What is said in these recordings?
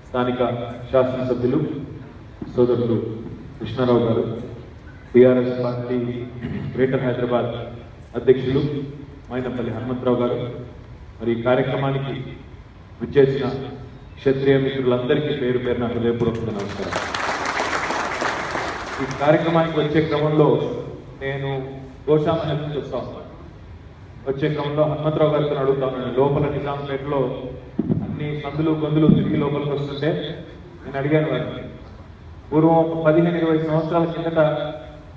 స్థానిక శాసనసభ్యులు సోదరులు కృష్ణారావు గారు, టీఆర్ఎస్ పార్టీ గ్రేటర్ హైదరాబాద్ అధ్యక్షులు మైనపల్లి హనుమంతరావు గారు, మరి ఈ కార్యక్రమానికి విచ్చేసిన క్షత్రియ మిత్రులందరికీ పేరు పేరున హృదయపూర్వక నమస్కారం. ఈ కార్యక్రమానికి వచ్చే క్రమంలో నేను గోశాల చూస్తాను. వచ్చే క్రమంలో హనుమంతరావు గారితో అడుగుతా ఉన్నాను, లోపల నిజాంపేటలో అన్ని సందులు గొంతులు తిరిగి లోపలికి వస్తుంటే నేను అడిగాను వారిని, పూర్వం 15-20 సంవత్సరాల కిందట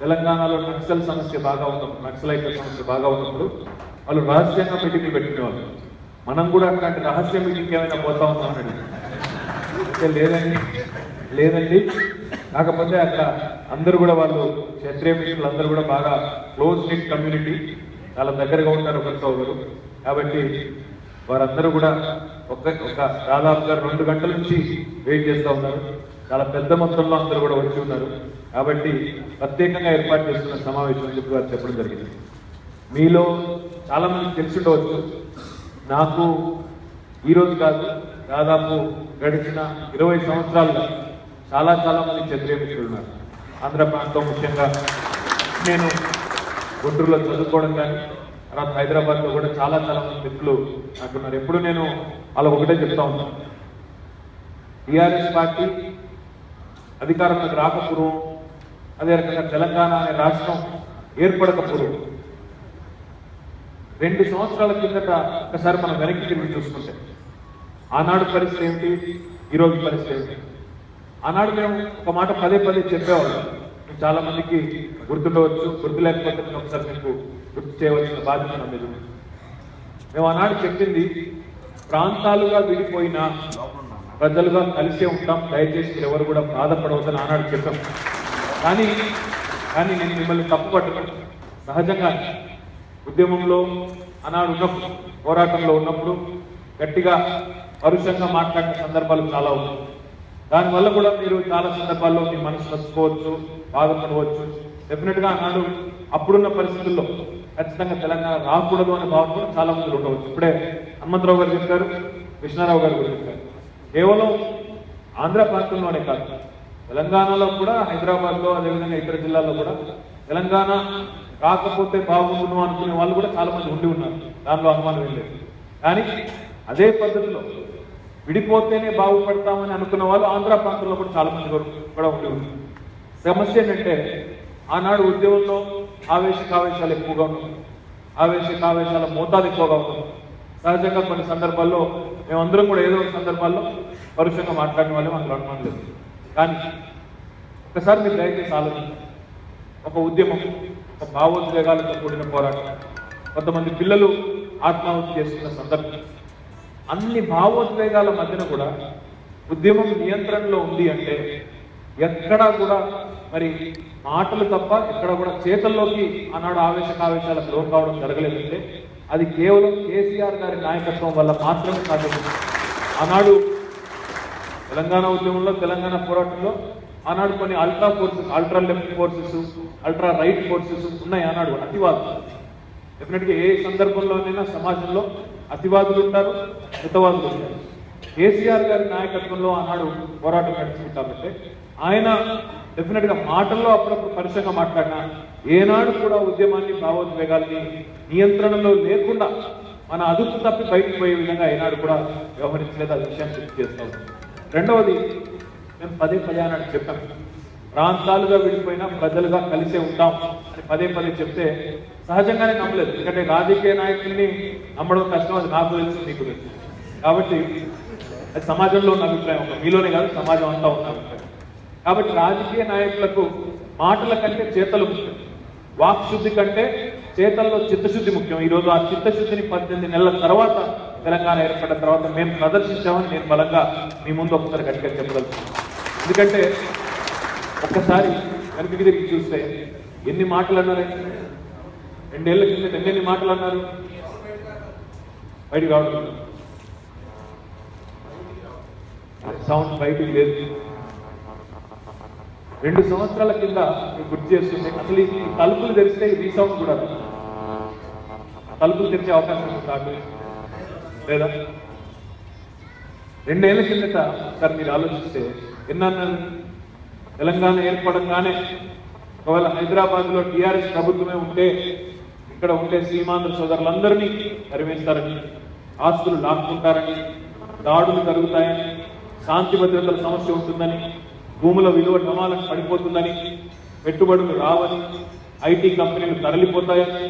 తెలంగాణలో నక్సల్ సమస్య బాగా ఉన్నప్పుడు, నక్సలైట్ సమస్య బాగా ఉన్నప్పుడు వాళ్ళు రహస్యంగా మీటింగ్లు పెట్టుకునేవాళ్ళు. మనం కూడా అట్లాంటి రహస్య మీటింగ్ ఏమైనా పోతా ఉన్నామని అంటే లేదండి. కాకపోతే అక్కడ అందరూ కూడా వాళ్ళు క్షత్రియ మిత్రులు అందరూ కూడా బాగా క్లోజ్ నిట్ కమ్యూనిటీ, చాలా దగ్గరగా ఉంటారు ఒకరితో ఒకరు. కాబట్టి వారందరూ కూడా ఒక దాదాపుగా 2 గంటల నుంచి వెయిట్ చేస్తూ ఉన్నారు. చాలా పెద్ద మొత్తంలో అందరూ కూడా వచ్చి ఉన్నారు. కాబట్టి ప్రత్యేకంగా ఏర్పాటు చేస్తున్న సమావేశం అని చెప్పి వారు చెప్పడం జరిగింది. మీలో చాలా మంది తెలిసి ఉండవచ్చు, నాకు ఈరోజు కాదు దాదాపు గడిచిన 20 సంవత్సరాలుగా చాలా మంది క్షత్రియ మిత్రులు ఉన్నారు. ఆంధ్ర ప్రాంతం ముఖ్యంగా నేను గుంటూరులో చదువుకోవడం కానీ, తర్వాత హైదరాబాద్లో కూడా చాలా మంది మిత్రులు నాకున్నారు. ఎప్పుడు నేను అలా ఒకటే చెప్తా ఉన్నాను, టీఆర్ఎస్ పార్టీ అధికారంలోకి రాకపూర్వం, అదే రకంగా తెలంగాణ అనే రాష్ట్రం ఏర్పడకపూర్వం 2 సంవత్సరాల కిందట ఒకసారి మనం వెనక్కి తిరిగి చూసుకుంటే ఆనాడు పరిస్థితి ఏమిటి, ఈరోజు పరిస్థితి ఏమిటి? ఆనాడు మేము ఒక మాట పదే చెప్పేవాళ్ళం. చాలా మందికి గుర్తుండవచ్చు, గుర్తు లేకపోతే నేను ఒకసారి మీకు గుర్తు చేయవలసిన బాధ్యత నా మీద. మేము ఆనాడు చెప్పింది, ప్రాంతాలుగా విడిపోయిన ప్రజలుగా కలిసే ఉంటాం, దయచేసి ఎవరు కూడా బాధపడవద్దని ఆనాడు చెప్పాం. కానీ నేను మిమ్మల్ని తప్పుపట్టను. సహజంగా ఉద్యమంలో ఆనాడు ఉన్నప్పుడు, పోరాటంలో ఉన్నప్పుడు గట్టిగా పరుషంగా మాట్లాడిన సందర్భాలు చాలా ఉన్నాయి. దానివల్ల కూడా మీరు చాలా సందర్భాల్లో మీ మనసు నచ్చుకోవచ్చు, బాధపడవచ్చు. డెఫినెట్గా ఆనాడు అప్పుడున్న పరిస్థితుల్లో ఖచ్చితంగా తెలంగాణ రాకూడదు అనే భావన కూడా చాలా మంది ఉండవచ్చు. ఇప్పుడే హనుమంతరావు గారు చెప్పారు, కృష్ణారావు గారు కూడా చెప్పారు. కేవలం ఆంధ్ర ప్రాంతంలోనే కాదు, తెలంగాణలో కూడా, హైదరాబాద్లో, అదేవిధంగా ఇతర జిల్లాల్లో కూడా తెలంగాణ రాకపోతే బాగుండును అనుకునే వాళ్ళు కూడా చాలా మంది ఉండి ఉన్నారు. దానిలో అనుమానం ఏం లేదు. కానీ అదే పద్ధతిలో విడిపోతేనే బాగుపడతామని అనుకున్న వాళ్ళు ఆంధ్ర ప్రాంతంలో కూడా చాలా మంది కూడా ఉండి ఉన్నారు. సమస్య ఏంటంటే ఆనాడు ఉద్యమంలో ఆవేశాలు ఎక్కువగా ఉన్నాయి, ఆవేశాల మోతాదు ఎక్కువగా ఉంటుంది. సహజంగా కొన్ని సందర్భాల్లో మేమందరం కూడా ఏదో ఒక సందర్భాల్లో పరుషంగా మాట్లాడిన వాళ్ళే మనకు అనుమానం లేదు. కానీ ఒకసారి మీరు దయచేసి ఆలోచించాలి, ఒక ఉద్యమం, ఒక భావోద్వేగాలతో కూడిన పోరాటం, కొంతమంది పిల్లలు ఆత్మాహుతి చేసుకున్న సందర్భం, అన్ని భావోద్వేగాల మధ్యన కూడా ఉద్యమం నియంత్రణలో ఉంది అంటే ఎక్కడా కూడా మరి మాటలు తప్ప ఎక్కడ కూడా చేతల్లోకి ఆనాడు ఆవేశాలకు లోన్ కావడం జరగలేదంటే అది కేవలం కేసీఆర్ గారి నాయకత్వం వల్ల మాత్రమే సాధ్యమైంది. ఆనాడు తెలంగాణ ఉద్యమంలో, తెలంగాణ పోరాటంలో ఆనాడు కొన్ని ultra left forces, ultra right forces ఉన్నాయి. ఆనాడు అతివాదులు, డెఫినెట్గా ఏ సందర్భంలోనైనా సమాజంలో అతివాదులు ఉంటారు, మితవాదులు ఉంటారు. కేసీఆర్ గారి నాయకత్వంలో ఆనాడు పోరాటం నడిచింది కాబట్టి ఆయన డెఫినెట్గా మాటల్లో అప్పుడప్పుడు పరుషంగా మాట్లాడినా ఏనాడు కూడా ఉద్యమాన్ని, భావోద్వేగాల్ని నియంత్రణలో లేకుండా మన అదుపు తప్పి బయటకు పోయే విధంగా ఏనాడు కూడా వ్యవహరించలేదు. అది విషయాన్ని గుర్తు చేస్తాం. రెండవది, మేము పదే ఆనాడు చెప్పాం, ప్రాంతాలుగా విడిపోయినా ప్రజలుగా కలిసే ఉంటాం అని పదే చెప్తే సహజంగానే నమ్మలేదు. ఎందుకంటే రాజకీయ నాయకుల్ని నమ్మడం కష్టం, అది నాకు తెలుసు, మీకు తెలుసు. కాబట్టి అది సమాజంలో ఉన్న అభిప్రాయం, మీలోనే కాదు సమాజం అంతా ఉన్న అభిప్రాయం. కాబట్టి రాజకీయ నాయకులకు మాటల కంటే చేతలు ముఖ్యం, వాక్శుద్ధి కంటే చేతల్లో చిత్తశుద్ధి ముఖ్యం. ఈరోజు ఆ చిత్తశుద్ధిని 18 నెలల తర్వాత, తెలంగాణ ఏర్పడిన తర్వాత మేము ప్రదర్శించామని నేను బలంగా మీ ముందు ఒకసారి గట్టిగా చెప్పగలుగుతున్నాను. ఎందుకంటే ఒక్కసారి వెనక్కి తిరిగి చూస్తే ఎన్ని మాటలు అన్నారు, 2 ఏళ్ల కింద ఎన్ని మాటలు అన్నారు, బయటికి రావడం సౌండ్ బయటికి లేదు. 2 సంవత్సరాల కింద గుర్తు చేస్తుంటే అసలు ఈ తలుపులు తెరిస్తే ఈ రీసౌండ్ కూడా తలుపులు తెరిచే అవకాశం కాదు లేదా? 2 ఏళ్ల కిందట సార్ మీరు ఆలోచిస్తే ఎన్నన్నారు, తెలంగాణ ఏర్పడంగానే ఒకవేళ హైదరాబాద్లో టీఆర్ఎస్ ప్రభుత్వమే ఉంటే ఇక్కడ ఉండే సీమాంధ్ర సోదరులందరినీ తరివేస్తారని, ఆస్తులు లాక్కుంటారని, దాడులు జరుగుతాయని, శాంతి భద్రతల సమస్య ఉంటుందని, భూముల విలువ డమాలకు పడిపోతుందని, పెట్టుబడులు రావని, ఐటీ కంపెనీలు తరలిపోతాయని,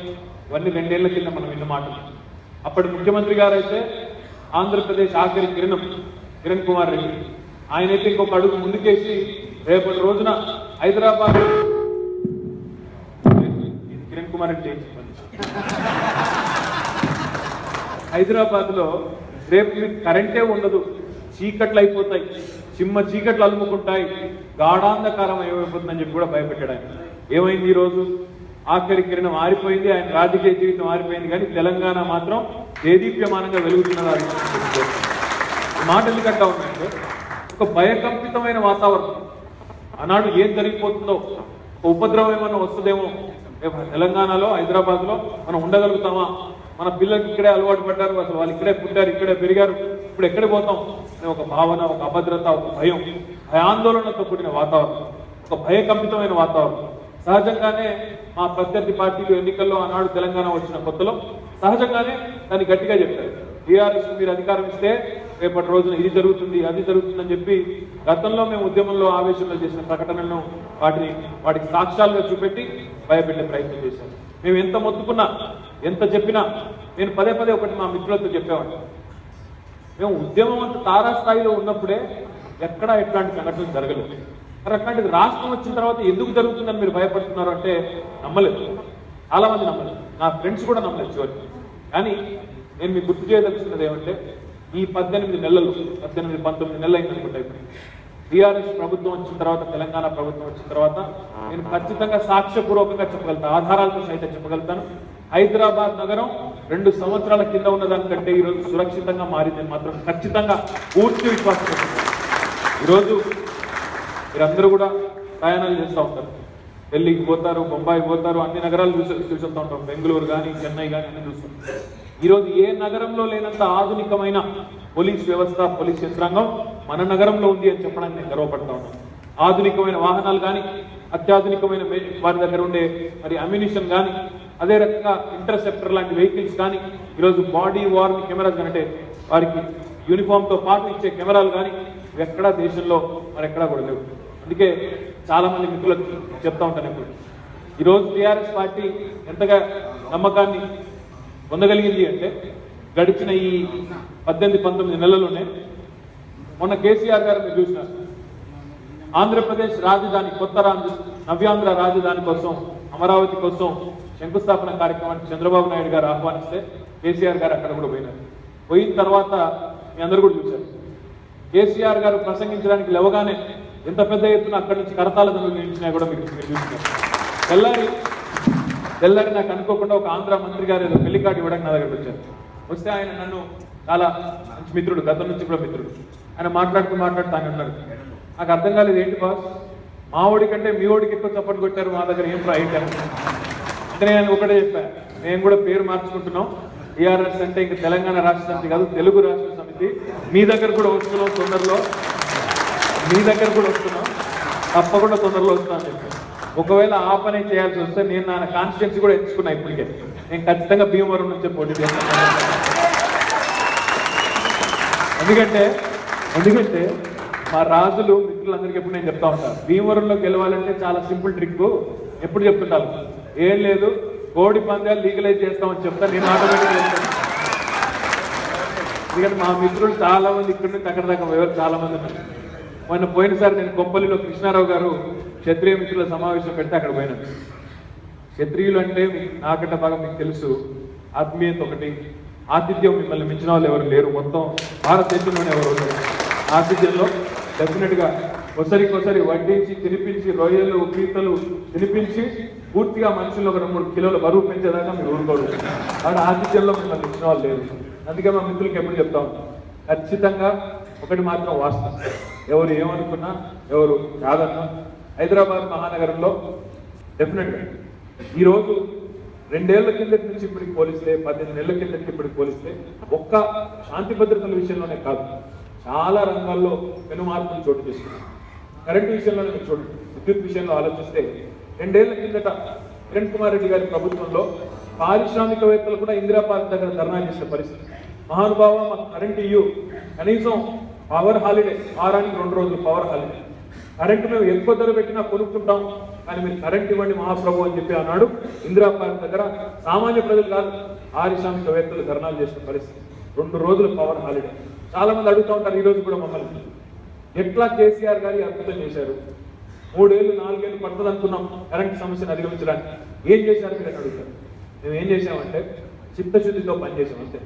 ఇవన్నీ 2 ఏళ్ల కింద మనం విన్న మాటలు. అప్పటి ముఖ్యమంత్రి గారు అయితే ఆంధ్రప్రదేశ్ ఆఖరి కిరణ్ కుమార్ రెడ్డి, ఆయనైతే ఇంకొక అడుగు ముందుకేసి రేపటి రోజున హైదరాబాద్ కిరణ్ కుమార్ రెడ్డి హైదరాబాద్ లో రేపు మీకు కరెంటే ఉండదు, చీకట్లు అయిపోతాయి, చిమ్మ చీకట్లు అలుముకుంటాయి, గాఢాంధకారం ఏమైపోతుందని చెప్పి కూడా భయపెట్టాడు ఆయన. ఏమైంది ఈరోజు? ఆఖరి కిరణం ఆరిపోయింది, ఆయన రాజకీయ జీవితం ఆరిపోయింది, కానీ తెలంగాణ మాత్రం దేదీప్యమానంగా వెలుగుతున్నది. మాట ఎందుకంటా ఉందంటే ఒక భయకంపితమైన వాతావరణం. ఆనాడు ఏం జరిగిపోతుందో, ఒక ఉపద్రవం ఏమన్నా వస్తుందేమో, తెలంగాణలో హైదరాబాద్లో మనం ఉండగలుగుతామా, మన పిల్లలకి ఇక్కడే అలవాటు పడ్డారు, అసలు వాళ్ళు ఇక్కడే పుట్టారు, ఇక్కడే పెరిగారు, ఇప్పుడు ఎక్కడ పోతాం అనే ఒక భావన, ఒక అభద్రత, ఒక భయం, భయాందోళనతో కూడిన వాతావరణం, ఒక భయకంపితమైన వాతావరణం. సహజంగానే మా ప్రత్యర్థి పార్టీలు ఎన్నికల్లో ఆనాడు తెలంగాణ వచ్చిన కొత్తలో సహజంగానే దాన్ని గట్టిగా చెప్పారు. టీఆర్ఎస్ మీరు అధికారం ఇస్తే రేపటి రోజున ఇది జరుగుతుంది, అది జరుగుతుందని చెప్పి గతంలో మేము ఉద్యమంలో ఆవేశంలో చేసిన ప్రకటనలను వాటికి సాక్ష్యాలుగా చూపెట్టి భయపెట్టే ప్రయత్నం చేశాం. మేము ఎంత మొత్తుకున్నా, ఎంత చెప్పినా, నేను పదే ఒకటి మా మిత్రులతో చెప్పేవాడిని, మేము ఉద్యమం అంత తారాస్థాయిలో ఉన్నప్పుడే ఎక్కడా ఎట్లాంటి సంఘటనలు జరగలేదు. మరి అట్లాంటిది రాష్ట్రం వచ్చిన తర్వాత ఎందుకు జరుగుతుందని మీరు భయపడుతున్నారు అంటే నమ్మలేదు, చాలా మంది నమ్మలేదు, నా ఫ్రెండ్స్ కూడా నమ్మలేదు చివరికి. కానీ నేను మీకు గుర్తు చేయదలుచుకున్నది ఏమంటే ఈ 18 నెలలు 19 నెలలు అయిందనుకుంటా ఇప్పుడు టీఆర్ఎస్ ప్రభుత్వం వచ్చిన తర్వాత, తెలంగాణ ప్రభుత్వం వచ్చిన తర్వాత నేను ఖచ్చితంగా సాక్ష్యపూర్వకంగా చెప్పగలుగుతాను, ఆధారాలతో సైతం చెప్పగలుగుతాను, హైదరాబాద్ నగరం 2 సంవత్సరాల కింద ఉన్నదానికంటే ఈరోజు సురక్షితంగా మారిందని మాత్రం ఖచ్చితంగా పూర్తి విశ్వాసం. ఈరోజు మీరందరూ కూడా ప్రయాణాలు చేస్తూ ఉంటారు, ఢిల్లీకి పోతారు, బొంబాయికి పోతారు, అన్ని నగరాలు చూస్తూ ఉంటాం, బెంగళూరు కానీ చెన్నై కానీ అన్ని చూస్తాం. ఈరోజు ఏ నగరంలో లేనంత ఆధునికమైన పోలీస్ వ్యవస్థ, పోలీస్ యంత్రాంగం మన నగరంలో ఉంది అని చెప్పడానికి నేను గర్వపడతా ఉన్నాను. ఆధునికమైన వాహనాలు కానీ, అత్యాధునికమైన వారి దగ్గర ఉండే మరి అమ్యునిషన్ కానీ, అదే రకంగా ఇంటర్సెప్టర్ లాంటి వెహికల్స్ కానీ, ఈరోజు బాడీ వార్న్ కెమెరాస్ అంటే వారికి యూనిఫామ్తో పాటు ఇచ్చే కెమెరాలు కానీ ఎక్కడా దేశంలో మరి ఎక్కడా కూడా లేవు. అందుకే చాలా మంది మిత్రులకు చెప్తా ఉంటాను ఇప్పుడు, ఈరోజు టీఆర్ఎస్ పార్టీ ఎంతగా నమ్మకాన్ని పొందగలిగింది అంటే గడిచిన ఈ 18-19 నెలల్లోనే మొన్న కేసీఆర్ గారు మీరు చూసినారు, ఆంధ్రప్రదేశ్ రాజధాని, కొత్త నవ్యాంధ్ర రాజధాని కోసం, అమరావతి కోసం శంకుస్థాపన కార్యక్రమానికి చంద్రబాబు నాయుడు గారు ఆహ్వానిస్తే కేసీఆర్ గారు అక్కడ కూడా పోయినారు. పోయిన తర్వాత మీ అందరూ కూడా చూశారు, కేసీఆర్ గారు ప్రసంగించడానికి లేవగానే ఎంత పెద్ద ఎత్తున అక్కడి నుంచి కరతాళ ధ్వనులు నిలిచినా కూడా మీరు చూస్తున్నారు. తెల్లారి నాకు అనుకోకుండా ఒక ఆంధ్ర మంత్రి గారు ఏదో పెళ్లి కార్డు ఇవ్వడానికి నా దగ్గరకు వచ్చారు. వస్తే ఆయన నన్ను చాలా మంచి మిత్రుడు, గతం నుంచి కూడా మిత్రుడు, ఆయన మాట్లాడుతూ ఆయన అన్నారు, నాకు అర్థం కాలేదు, ఏంటి బాస్ మా ఓడి కంటే మీ ఓడికి ఎక్కువ చప్పట్లు కొట్టారు, మా దగ్గర ఏం రైట్ అంటే నేను ఒకటే చెప్పాను, మేము కూడా పేరు మార్చుకుంటున్నాం, టీఆర్ఎస్ అంటే ఇంకా తెలంగాణ రాష్ట్ర సమితి కాదు, తెలుగు రాష్ట్ర సమితి. మీ దగ్గర కూడా వస్తున్నాం తొందరలో, మీ దగ్గర కూడా వస్తున్నాం, తప్పకుండా తొందరలో వస్తామని చెప్పాను. ఒకవేళ ఆ పని చేయాల్సి వస్తే నేను నా కాన్స్టిట్యున్సీ కూడా ఎంచుకున్నా, ఇప్పటికే నేను ఖచ్చితంగా భీమవరం నుంచే పోటీ చేస్తాను. ఎందుకంటే మా రాజులు మిత్రులందరికీ ఎప్పుడు నేను చెప్తా ఉంటాను, భీమవరంలో గెలవాలంటే చాలా సింపుల్ ట్రిక్ ఎప్పుడు చెప్తుంటాను, ఏం లేదు కోడి పందాలు లీగలైజ్ చేస్తామని చెప్తా, నేను ఆటోమేటిక్గా చేస్తాను. ఎందుకంటే మా మిత్రులు చాలా మంది ఇక్కడి నుంచి అక్కడ దాకా ఎవరు చాలా మంది ఉన్నారు. పోయినసారి నేను కొంపల్లిలో కృష్ణారావు గారు క్షత్రియ మిత్రుల సమావేశం పెడితే అక్కడ పోయినాను. క్షత్రియులు అంటే నాకంటే బాగా మీకు తెలుసు, ఆత్మీయత ఒకటి, ఆతిథ్యం మిమ్మల్ని మించిన వాళ్ళు ఎవరు లేరు, మొత్తం భారతదేశంలోనే ఎవరు లేరు. ఆతిథ్యంలో డెఫినెట్గా ఒకసారి వడ్డించి తినిపించి, రొయ్యలు పీతలు తినిపించి పూర్తిగా మనుషుల్లో ఒక 2-3 కిలోల బరువు పెంచేదాకా మీరు ఊరుకోరు. ఆడ ఆతిథ్యంలో మిమ్మల్ని ఇచ్చిన వాళ్ళు లేరు. అందుకే మా మిత్రులకి ఎప్పుడు చెప్తా ఉంటాం, ఖచ్చితంగా ఒకటి మాత్రం వాస్తవం, ఎవరు ఏమనుకున్నా, ఎవరు కాదన్నా, హైదరాబాద్ మహానగరంలో డెఫినెట్గా ఈరోజు 2 ఏళ్ల కిందటి నుంచి ఇప్పటికి పోలిస్తే, 18 నెలల కిందకి ఇప్పటికి పోలిస్తే ఒక్క శాంతి భద్రతల విషయంలోనే కాదు, చాలా రంగాల్లో పెను మార్పులు చోటు చేసుకున్నాం. కరెంటు విషయంలో మీరు చూడండి, విద్యుత్ విషయంలో ఆలోచిస్తే 2 ఏళ్ల కిందట కిరణ్ కుమార్ రెడ్డి గారి ప్రభుత్వంలో పారిశ్రామికవేత్తలు కూడా ఇందిరా పార్క్ దగ్గర ధర్నా చేసిన పరిస్థితి. మహానుభావ మాకు కరెంట్ ఇయ్యు, కనీసం పవర్ హాలిడే, వారానికి 2 రోజులు పవర్ హాలిడే, కరెంటు మేము ఎక్కువ ధర పెట్టినా కొనుక్కుంటాం కానీ మీరు కరెంట్ ఇవ్వండి మహాప్రభు అని చెప్పి అన్నాడు. ఇందిరా పార్క్ దగ్గర సామాన్య ప్రజలు కాదు, పారిశ్రామికవేత్తలు ధర్నాలు చేసిన పరిస్థితి. 2 రోజులు పవర్ హాలిడే. చాలా మంది అడుగుతూ ఉంటారు ఈ రోజు కూడా మమ్మల్ని, ఎట్లా కేసీఆర్ గారి అద్భుతం చేశారు, 3 ఏళ్ళు 4 ఏళ్ళు పడుతుంది అనుకున్నాం కరెంట్ సమస్యను అధిగమించడానికి, ఏం చేశారు మీరు అని అడుగుతారు. మేము ఏం చేశామంటే చిత్తశుద్ధితో పనిచేసాం అంతే.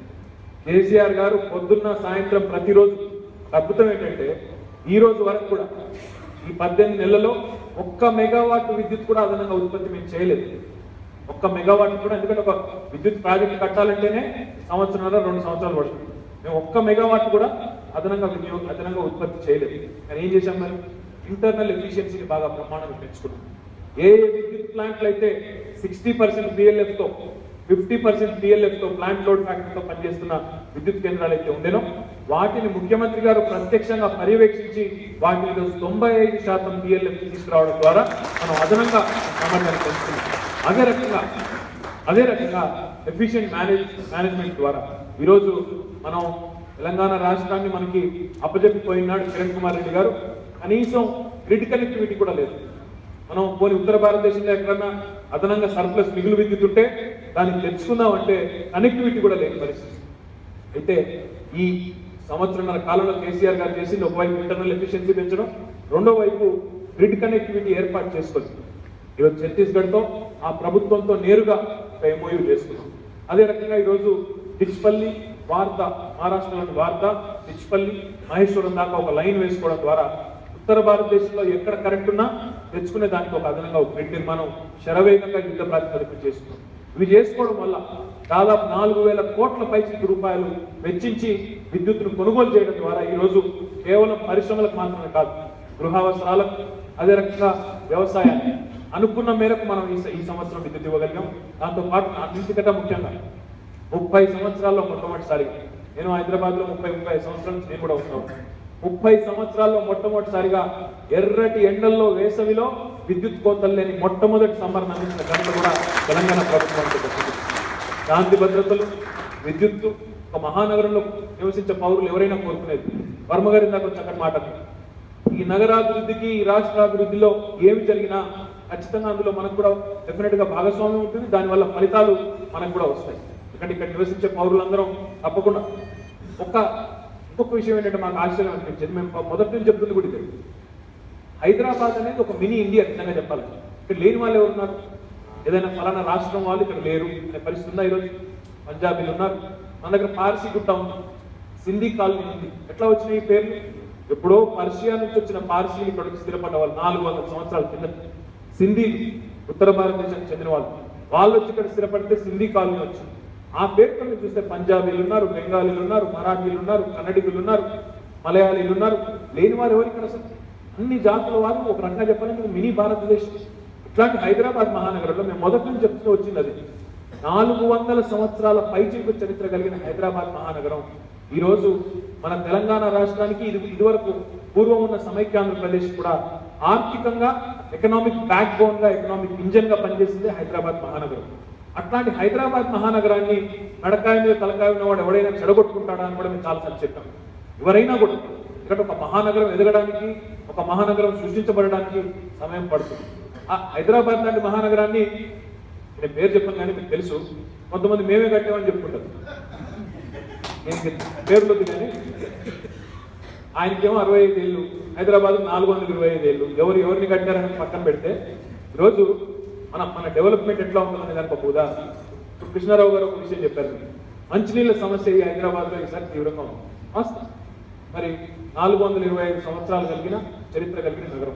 కేసీఆర్ గారు పొద్దున్న సాయంత్రం ప్రతిరోజు అద్భుతం ఏంటంటే ఈ రోజు వరకు కూడా ఈ 18 నెలల్లో 1 మెగావాట్ విద్యుత్ కూడా అదనంగా ఉత్పత్తి మేము చేయలేదు. 1 మెగావాట్ కూడా, ఎందుకంటే ఒక విద్యుత్ ప్రాజెక్ట్ కట్టాలంటేనే 1.5 2 సంవత్సరాలు పడుతుంది. మేము 1 మెగావాట్ కూడా అదనంగా ఉత్పత్తి చేయలేదు. కానీ ఏం చేశాం మరి, ఇంటర్నల్ ఎఫిషియన్సీని బాగా ప్రమాణంగా పెంచుకున్నాం. ఏ విద్యుత్ ప్లాంట్లు అయితే 60% PLF-తో 50% PLF-తో ప్లాంట్ లోడ్ ఫ్యాక్టర్తో పనిచేస్తున్న విద్యుత్ కేంద్రాలు అయితే ఉండేనో వాటిని ముఖ్యమంత్రి గారు ప్రత్యక్షంగా పర్యవేక్షించి వాటిని 95% PLF తీసుకురావడం ద్వారా మనం అదనంగా సామర్థ్యాన్ని పెంచుతున్నాం. అదే రకంగా ఎఫిషియెంట్ మేనేజ్మెంట్ ద్వారా ఈరోజు మనం తెలంగాణ రాష్ట్రాన్ని మనకి అప్పచెప్పిపోయినాడు కిరణ్ కుమార్ రెడ్డి గారు. కనీసం గ్రిడ్ కనెక్టివిటీ కూడా లేదు. మనం పోనీ ఉత్తర భారతదేశంలో ఎక్కడన్నా అదనంగా సర్ప్లస్ మిగులు విద్యుత్ ఉంటే దాన్ని తెచ్చుకుందామంటే కనెక్టివిటీ కూడా లేని పరిస్థితి. అయితే ఈ సంవత్సరంన్నర కాలంలో కేసీఆర్ గారు చేసింది ఒకవైపు ఇంటర్నల్ ఎఫిషియన్సీ పెంచడం, రెండో వైపు గ్రిడ్ కనెక్టివిటీ ఏర్పాటు చేసుకొని ఈరోజు ఛత్తీస్గఢ్తో ఆ ప్రభుత్వంతో నేరుగా ఒక MOU చేసుకున్నాం. అదే రకంగా ఈరోజు డిచ్పల్లి వార్దా, మహారాష్ట్రలోని వార్దా, డిచ్పల్లి, మహేశ్వరం దాకా ఒక లైన్ వేసుకోవడం ద్వారా ఉత్తర భారతదేశంలో ఎక్కడ కరెంట్ ఉన్నా తెచ్చుకునే దానికి ఒక అదనంగా ఒక గ్రిడ్ నిర్మాణం శరవేగంగా యుద్ధ ప్రాతిపదికన చేసుకున్నాం. ఇవి చేసుకోవడం వల్ల దాదాపు 4,000 కోట్ల పైచిలకు రూపాయలు వెచ్చించి విద్యుత్తును కొనుగోలు చేయడం ద్వారా ఈరోజు కేవలం పరిశ్రమలకు మాత్రమే కాదు, గృహావసరాలకు, అదే రకంగా వ్యవసాయాన్ని అనుకున్న మేరకు మనం ఈ సంవత్సరం విద్యుత్ ఇవ్వగలిగాం. దాంతో పాటు అన్నింటికంటే ముఖ్యంగా 30 సంవత్సరాల్లో మొట్టమొదటిసారిగా, నేను హైదరాబాద్లో 35 సంవత్సరాల నుంచి నేను కూడా ఉన్నాను, 30 సంవత్సరాల్లో మొట్టమొదటిసారిగా ఎర్రటి ఎండల్లో వేసవిలో విద్యుత్ కోతలు లేని మొట్టమొదటి సమ్మర్ను అందించిన ఘనత కూడా తెలంగాణ ప్రభుత్వానికి దక్కింది. శాంతి భద్రతలు, విద్యుత్తు ఒక మహానగరంలో నివసించే పౌరులు ఎవరైనా కోరుకునేది. వర్మ గారి దాకా చక్కటి మాట, ఈ నగరాభివృద్ధికి ఈ రాష్ట్రాభివృద్ధిలో ఏమి జరిగినా ఖచ్చితంగా అందులో మనకు కూడా డెఫినెట్ గా భాగస్వామ్యం ఉంటుంది, దానివల్ల ఫలితాలు మనకు కూడా వస్తాయి. ఎందుకంటే ఇక్కడ నివసించే పౌరులందరం తప్పకుండా ఇంకొక విషయం ఏంటంటే మాకు ఆశ్చర్యం అనిపించింది, మేము మొదటి నుంచి చెప్తుంది కూడా ఇది, హైదరాబాద్ అనేది ఒక మినీ ఇండియా నిజంగా చెప్పాలి. ఇక్కడ లేని వాళ్ళు ఎవరున్నారు, ఏదైనా ఫలానా రాష్ట్రం వాళ్ళు ఇక్కడ లేరు అనే పరిస్థితి ఉందా? ఈరోజు పంజాబీలు ఉన్నారు, మన దగ్గర పార్సీ గుట్ట ఉంది, సింధీ కాలనీ ఉంది. ఎట్లా వచ్చినాయి ఈ పేర్లు? ఎప్పుడో పర్షియా నుంచి వచ్చిన పార్సీలు ఇక్కడ స్థిరపడ్డ వాళ్ళు 400 సంవత్సరాల కింద. సింధీలు ఉత్తర భారతదేశానికి చెందిన వాళ్ళు వచ్చి ఇక్కడ స్థిరపడితే సింధీ కాలనీ వచ్చింది. ఆ పేరుతో మీరు చూస్తే పంజాబీలు ఉన్నారు, బెంగాలీలు ఉన్నారు, మరాఠీలు ఉన్నారు, కన్నడిగులు ఉన్నారు, మలయాళీలు ఉన్నారు. లేని వారు ఎవరు ఇక్కడ? అసలు అన్ని జాతుల వారు ఒక రకంగా చెప్పాలంటే మినీ భారతదేశం. ఇట్లాంటి హైదరాబాద్ మహానగరంలో మేము మొదటి నుంచి చెప్తూ వచ్చింది అది 400 సంవత్సరాల పైచిలుకు చరిత్ర కలిగిన హైదరాబాద్ మహానగరం ఈరోజు మన తెలంగాణ రాష్ట్రానికి ఇదివరకు పూర్వం ఉన్న సమైక్యాంధ్రప్రదేశ్ కూడా ఆర్థికంగా ఎకనామిక్ బ్యాక్ బోన్ గా, ఎకనామిక్ ఇంజన్ గా పనిచేసింది హైదరాబాద్ మహానగరం. అట్లాంటి హైదరాబాద్ మహానగరాన్ని నడకాయ మీద తలకాయ ఉన్నవాడు ఎవడైనా చెడగొట్టుకుంటాడా అని కూడా మేము చాలాసార్లు చెప్పాం. ఎవరైనా కూడా ఇక్కడ ఒక మహానగరం ఎదగడానికి, ఒక మహానగరం సృష్టించబడడానికి సమయం పడుతుంది. ఆ హైదరాబాద్ లాంటి మహానగరాన్ని నేను పేరు చెప్పాను కానీ మీకు తెలుసు, కొంతమంది మేమే కట్టామని చెప్పుకుంటారు. నేను పేర్లొద్దు కానీ ఆయనకేమో 65 ఏళ్ళు, హైదరాబాద్ 425 ఏళ్ళు. ఎవరిని కట్టారని పక్కన పెడితే ఈరోజు మన డెవలప్మెంట్ ఎట్లా ఉంటుందనే దానికి ఒక ఉదాహరణ. కృష్ణారావు గారు ఒక విషయం చెప్పారు, మంచినీళ్ళ సమస్య ఈ హైదరాబాద్లో ఈసారి తీవ్రంగా ఉంది. మరి 425 సంవత్సరాలు కలిగిన చరిత్ర కలిగిన నగరం,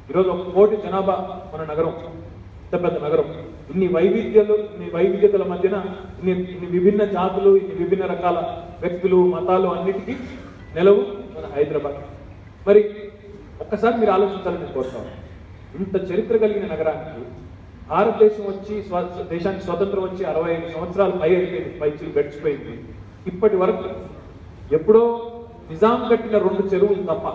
ఈరోజు 1 కోటి జనాభా మన నగరం, ఇంత పెద్ద నగరం, ఇన్ని వైవిధ్యతల మధ్యన ఇన్ని విభిన్న జాతులు, ఇన్ని విభిన్న రకాల వ్యక్తులు, మతాలు అన్నిటికీ నెలవు మన హైదరాబాద్. మరి ఒక్కసారి మీరు ఆలోచించాలని కోరుతాను, ఇంత చరిత్ర కలిగిన నగరానికి భారతదేశం వచ్చి దేశానికి స్వతంత్రం వచ్చి 65 సంవత్సరాలు పైచిలు గడిచిపోయింది. ఇప్పటి వరకు ఎప్పుడో నిజాం కట్టిన 2 చెరువులు తప్ప